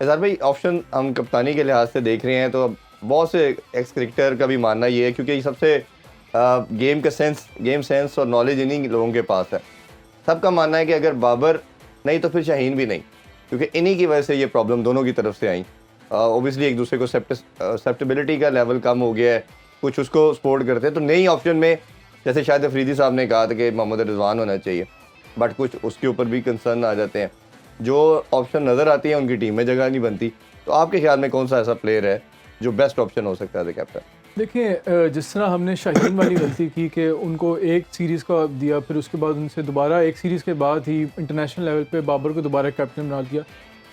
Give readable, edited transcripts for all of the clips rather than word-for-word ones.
इज़हार भाई ऑप्शन हम कप्तानी के लिहाज से देख रहे हैं तो बहुत से एक्स क्रिकेटर का भी मानना ये है, क्योंकि सबसे गेम सेंस और नॉलेज इन्हीं लोगों के पास है। सबका मानना है कि अगर बाबर नहीं तो फिर शाहीन भी नहीं, क्योंकि इन्हीं की वजह से ये प्रॉब्लम दोनों की तरफ से आई। ओबियसली एक दूसरे को एक्सेप्टेबिलिटी का लेवल कम हो गया है, कुछ उसको सपोर्ट करते हैं। तो नई ऑप्शन में जैसे शायद अफरीदी साहब ने कहा था कि मोहम्मद रिजवान होना चाहिए, बट कुछ उसके ऊपर भी कंसर्न आ जाते हैं। जो ऑप्शन नज़र आती है उनकी टीम में जगह नहीं बनती। तो आपके ख्याल में कौन सा ऐसा प्लेयर है जो बेस्ट ऑप्शन हो सकता है कैप्टन? देखिए, जिस तरह हमने शाहीन वाली गलती की कि उनको एक सीरीज़ का दिया, फिर उसके बाद उनसे दोबारा एक सीरीज़ के बाद ही इंटरनेशनल लेवल पे बाबर को दोबारा कैप्टन बना दिया।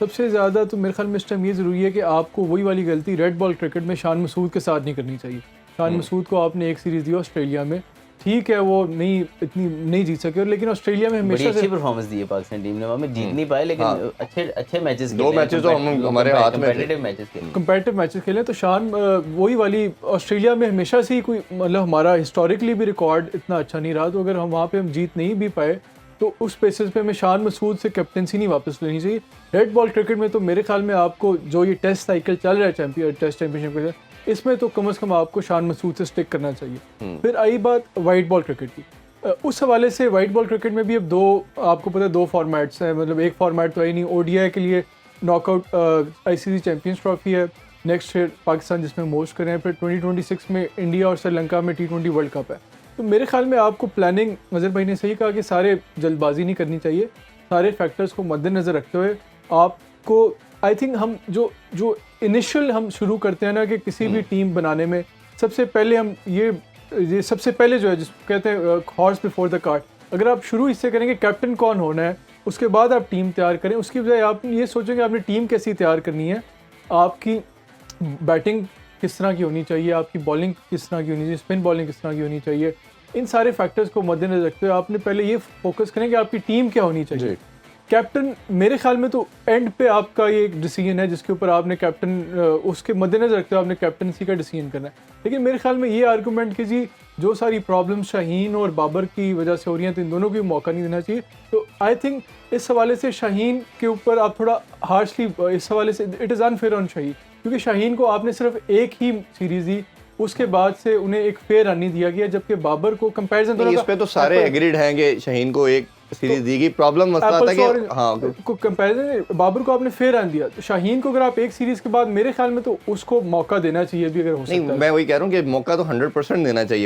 सबसे ज़्यादा तो मेरे ख्याल में इस टाइम ये ज़रूरी है कि आपको वही वाली गलती रेड बॉल क्रिकेट में शान मसूद के साथ नहीं करनी चाहिए। शान मसूद को आपने एक सीरीज़ दी ऑस्ट्रेलिया में, ठीक है वो इतनी नहीं जीत सके, लेकिन ऑस्ट्रेलिया में बड़ी हमेशा अच्छी से परफॉर्मेंस दी है पाकिस्तान टीम ने, हमें जीत नहीं पाए लेकिन अच्छे मैचेस दो मैचेस तो हमारे हाथ में थे। कंपेटिटिव मैचेस खेले। कंपेटिटिव मैचेस खेले। तो शान वही वाली ऑस्ट्रेलिया में हमेशा से ही कोई मतलब हमारा हिस्टोरिकली भी रिकॉर्ड इतना अच्छा नहीं रहा, तो अगर हम वहाँ पे हम जीत नहीं भी पाए तो उस बेसिस पे हमें शान मसूद से कैप्टनसी नहीं वापस लेनी चाहिए। रेड बॉल क्रिकेट में तो मेरे ख्याल में आपको जो ये टेस्ट साइकिल चल रहा है टेस्ट चैंपियनशिप के, इसमें तो कम से कम आपको शान मसूद से स्टिक करना चाहिए। फिर आई बात वाइट बॉल क्रिकेट की, उस हवाले से वाइट बॉल क्रिकेट में भी अब आपको पता है दो फॉर्मेट्स हैं। मतलब एक फॉर्मेट तो है नहीं, ओडीआई के लिए नॉकआउट आईसीसी चैंपियंस ट्रॉफी है, नेक्स्ट है पाकिस्तान जिसमें मोस्ट करें, फिर 2026 में इंडिया और श्रीलंका में T20 वर्ल्ड कप है। तो मेरे ख्याल में आपको प्लानिंग, अजहर भाई ने सही कहा कि सारे जल्दबाजी नहीं करनी चाहिए, सारे फैक्टर्स को मद्देनज़र रखते हुए आपको आई थिंक हम जो इनिशियल हम शुरू करते हैं ना कि किसी भी टीम बनाने में, सबसे पहले हम ये सबसे पहले जो है जिसको कहते हैं हॉर्स बिफोर द कार्ट, अगर आप शुरू इससे करेंगे कैप्टन कौन होना है, उसके बाद आप टीम तैयार करें। उसकी बजाय आप ये सोचेंगे आपने टीम कैसी तैयार करनी है, आपकी बैटिंग किस तरह की होनी चाहिए, आपकी बॉलिंग किस तरह की होनी चाहिए, स्पिन बॉलिंग किस तरह की होनी चाहिए, इन सारे फैक्टर्स को मद्देनजर रखते हुए आपने पहले ये फोकस करें कि आपकी टीम क्या होनी चाहिए। कैप्टन मेरे ख्याल में तो एंड पे आपका ये एक डिसीजन है जिसके ऊपर आपने कैप्टन उसके मद्देनजर रखते हुए आपने कैप्टनसी का डिसीजन करना है। लेकिन मेरे ख्याल में ये आर्गूमेंट कि जी जो सारी प्रॉब्लम्स शाहीन और बाबर की वजह से हो रही हैं तो इन दोनों को भी मौका नहीं देना चाहिए। तो आई थिंक इस हवाले से शाहीन के ऊपर आप थोड़ा हार्शली इस हवाले से it is unfair on Shaheen, क्योंकि शाहीन को आपने सिर्फ एक ही सीरीज़ दी, उसके बाद से उन्हें एक फेयर रन नहीं दिया गया, जबकि बाबर को कंपैरिजन इस पे तो सारे एग्रीड हैं कि शाहीन को एक सीरीज दी गई। प्रॉब्लम मसला था कि हाँ को कंपैरिजन बाबर को आपने फेयर रन दिया, तो शाहीन को अगर आप एक सीरीज के बाद मेरे ख्याल में तो उसको मौका देना चाहिए भी अगर हो सकता है। नहीं, मैं वही कह रहा हूँ कि मौका तो 100% देना चाहिए।